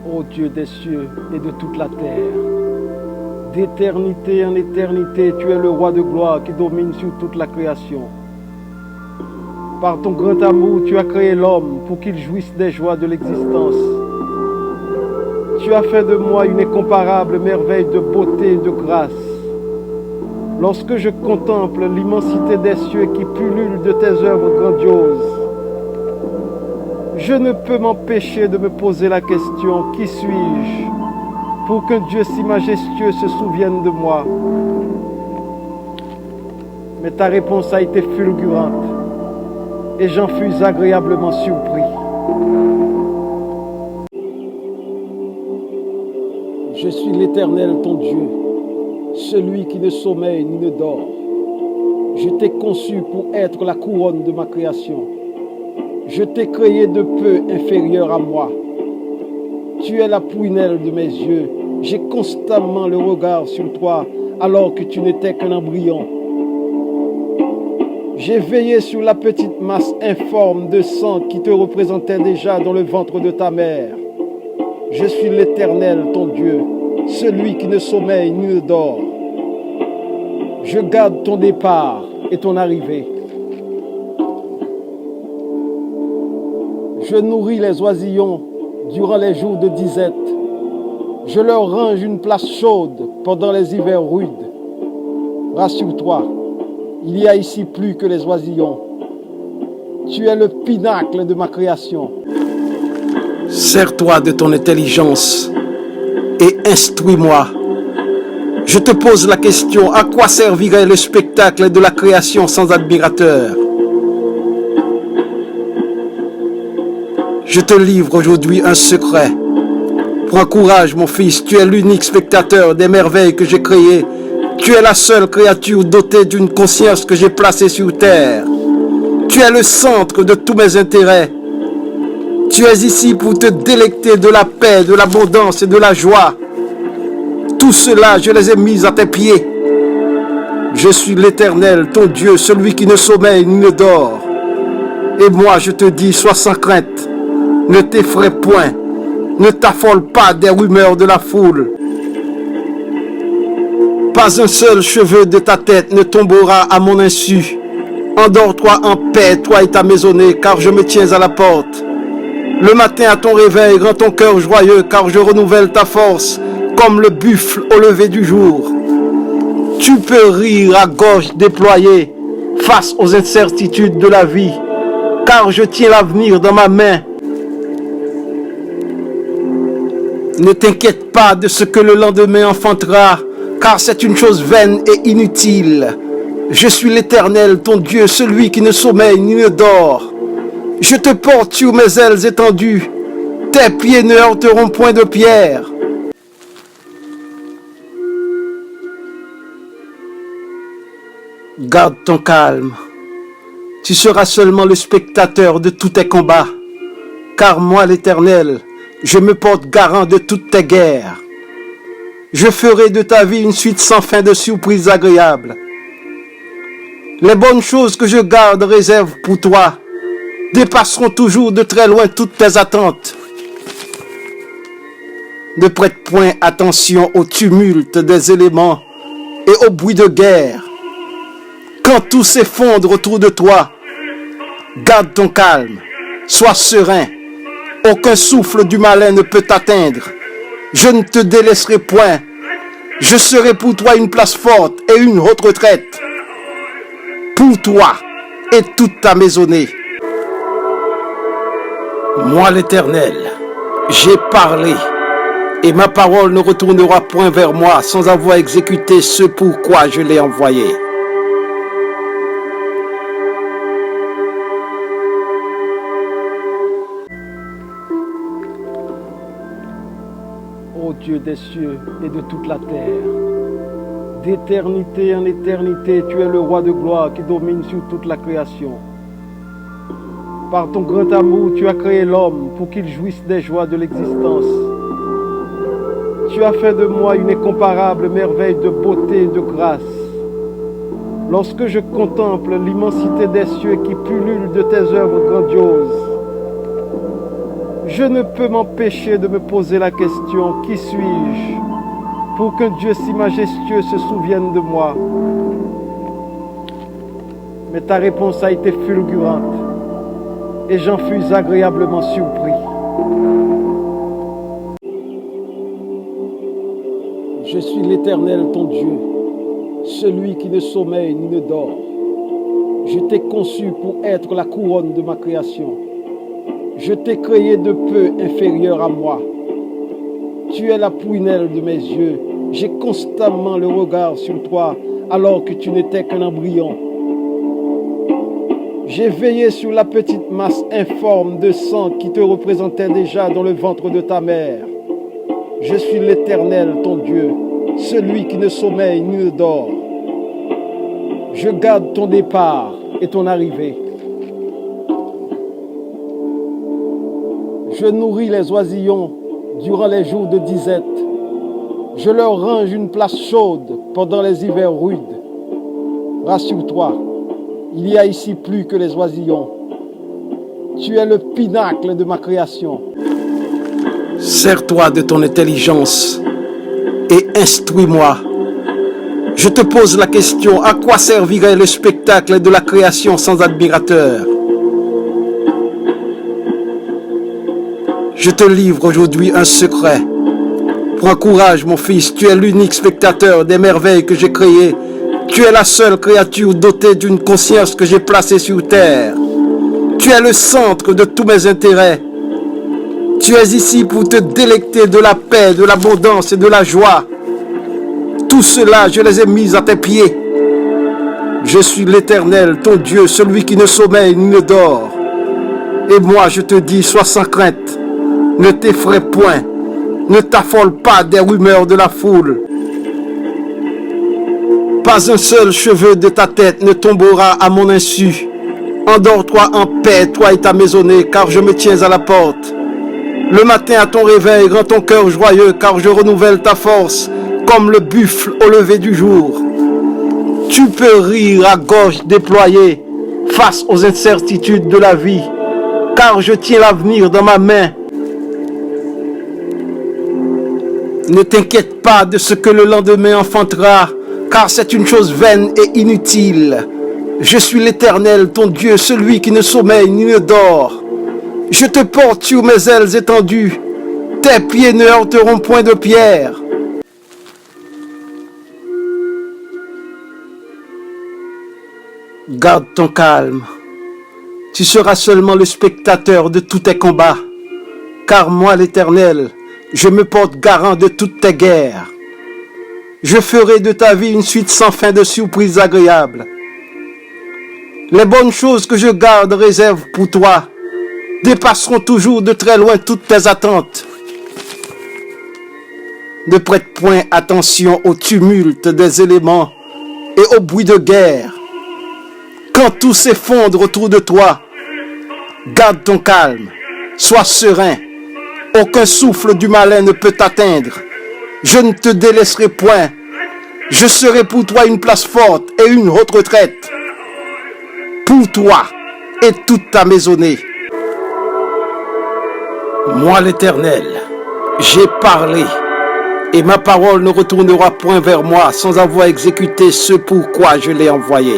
Ô Dieu des cieux et de toute la terre, d'éternité en éternité, tu es le roi de gloire qui domine sur toute la création. Par ton grand amour, tu as créé l'homme pour qu'il jouisse des joies de l'existence. Tu as fait de moi une incomparable merveille de beauté et de grâce. Lorsque je contemple l'immensité des cieux qui pullulent de tes œuvres grandioses, je ne peux m'empêcher de me poser la question: qui suis-je pour qu'un Dieu si majestueux se souvienne de moi? Mais ta réponse a été fulgurante et j'en fus agréablement surpris. Je suis l'Éternel, ton Dieu, celui qui ne sommeille ni ne dort. Je t'ai conçu pour être la couronne de ma création. Je t'ai créé de peu inférieur à moi. Tu es la prunelle de mes yeux. J'ai constamment le regard sur toi alors que tu n'étais qu'un embryon. J'ai veillé sur la petite masse informe de sang qui te représentait déjà dans le ventre de ta mère. Je suis l'Éternel, ton Dieu, celui qui ne sommeille ni ne dort. Je garde ton départ et ton arrivée. Je nourris les oisillons durant les jours de disette. Je leur range une place chaude pendant les hivers rudes. Rassure-toi, il y a ici plus que les oisillons. Tu es le pinacle de ma création. Sers-toi de ton intelligence et instruis-moi. Je te pose la question: à quoi servirait le spectacle de la création sans admirateur? Je te livre aujourd'hui un secret. Prends courage, mon fils, tu es l'unique spectateur des merveilles que j'ai créées. Tu es la seule créature dotée d'une conscience que j'ai placée sur terre. Tu es le centre de tous mes intérêts. Tu es ici pour te délecter de la paix, de l'abondance et de la joie. Tout cela, je les ai mis à tes pieds. Je suis l'Éternel, ton Dieu, celui qui ne sommeille ni ne dort. Et moi, je te dis, sois sans crainte. Ne t'effraie point, ne t'affole pas des rumeurs de la foule. Pas un seul cheveu de ta tête ne tombera à mon insu. Endors-toi en paix, toi et ta maisonnée, car je me tiens à la porte. Le matin à ton réveil, rends ton cœur joyeux, car je renouvelle ta force, comme le buffle au lever du jour. Tu peux rire à gorge déployée, face aux incertitudes de la vie, car je tiens l'avenir dans ma main. Ne t'inquiète pas de ce que le lendemain enfantera, car c'est une chose vaine et inutile. Je suis l'Éternel, ton Dieu, celui qui ne sommeille ni ne dort. Je te porte sur mes ailes étendues. Tes pieds ne heurteront point de pierre. Garde ton calme. Tu seras seulement le spectateur de tous tes combats. Car moi, l'Éternel, je me porte garant de toutes tes guerres. Je ferai de ta vie une suite sans fin de surprises agréables. Les bonnes choses que je garde réserve pour toi dépasseront toujours de très loin toutes tes attentes. Ne prête point attention au tumulte des éléments et au bruit de guerre. Quand tout s'effondre autour de toi, garde ton calme, sois serein. Aucun souffle du malin ne peut t'atteindre. Je ne te délaisserai point. Je serai pour toi une place forte et une haute retraite. Pour toi et toute ta maisonnée. Moi l'Éternel, j'ai parlé, et ma parole ne retournera point vers moi sans avoir exécuté ce pourquoi je l'ai envoyé. Ô Dieu des cieux et de toute la terre, d'éternité en éternité, tu es le roi de gloire qui domine sur toute la création. Par ton grand amour, tu as créé l'homme pour qu'il jouisse des joies de l'existence. Tu as fait de moi une incomparable merveille de beauté et de grâce. Lorsque je contemple l'immensité des cieux qui pullulent de tes œuvres grandioses, Je ne peux m'empêcher de me poser la question, qui suis-je pour qu'un Dieu si majestueux se souvienne de moi? Mais ta réponse a été fulgurante et j'en fus agréablement surpris. Je suis l'Éternel ton Dieu, celui qui ne sommeille ni ne dort. Je t'ai conçu pour être la couronne de ma création. Je t'ai créé de peu inférieur à moi. Tu es la prunelle de mes yeux. J'ai constamment le regard sur toi alors que tu n'étais qu'un embryon. J'ai veillé sur la petite masse informe de sang qui te représentait déjà dans le ventre de ta mère. Je suis l'Éternel, ton Dieu, celui qui ne sommeille ni ne dort. Je garde ton départ et ton arrivée. Je nourris les oisillons durant les jours de disette. Je leur range une place chaude pendant les hivers rudes. Rassure-toi, il y a ici plus que les oisillons. Tu es le pinacle de ma création. Sers-toi de ton intelligence et instruis-moi. Je te pose la question, à quoi servirait le spectacle de la création sans admirateur? Je te livre aujourd'hui un secret. Prends courage, mon fils, tu es l'unique spectateur des merveilles que j'ai créées. Tu es la seule créature dotée d'une conscience que j'ai placée sur terre. Tu es le centre de tous mes intérêts. Tu es ici pour te délecter de la paix, de l'abondance et de la joie. Tout cela, je les ai mis à tes pieds. Je suis l'Éternel, ton Dieu, celui qui ne sommeille ni ne dort. Et moi, je te dis, sois sans crainte. Ne t'effraie point, ne t'affole pas des rumeurs de la foule. Pas un seul cheveu de ta tête ne tombera à mon insu. Endors-toi en paix, toi et ta maisonnée, car je me tiens à la porte. Le matin à ton réveil, rends ton cœur joyeux, car je renouvelle ta force, comme le buffle au lever du jour. Tu peux rire à gorge déployée, face aux incertitudes de la vie, car je tiens l'avenir dans ma main. Ne t'inquiète pas de ce que le lendemain enfantera, car c'est une chose vaine et inutile. Je suis l'Éternel, ton Dieu, celui qui ne sommeille ni ne dort. Je te porte sur mes ailes étendues. Tes pieds ne heurteront point de pierre. Garde ton calme. Tu seras seulement le spectateur de tous tes combats. Car moi, l'Éternel, je me porte garant de toutes tes guerres. Je ferai de ta vie une suite sans fin de surprises agréables. Les bonnes choses que je garde réserve pour toi dépasseront toujours de très loin toutes tes attentes. Ne prête point attention au tumulte des éléments et au bruit de guerre. Quand tout s'effondre autour de toi, garde ton calme, sois serein. Aucun souffle du malin ne peut t'atteindre. Je ne te délaisserai point. Je serai pour toi une place forte et une haute retraite. Pour toi et toute ta maisonnée. Moi l'Éternel, j'ai parlé, et ma parole ne retournera point vers moi sans avoir exécuté ce pourquoi je l'ai envoyé.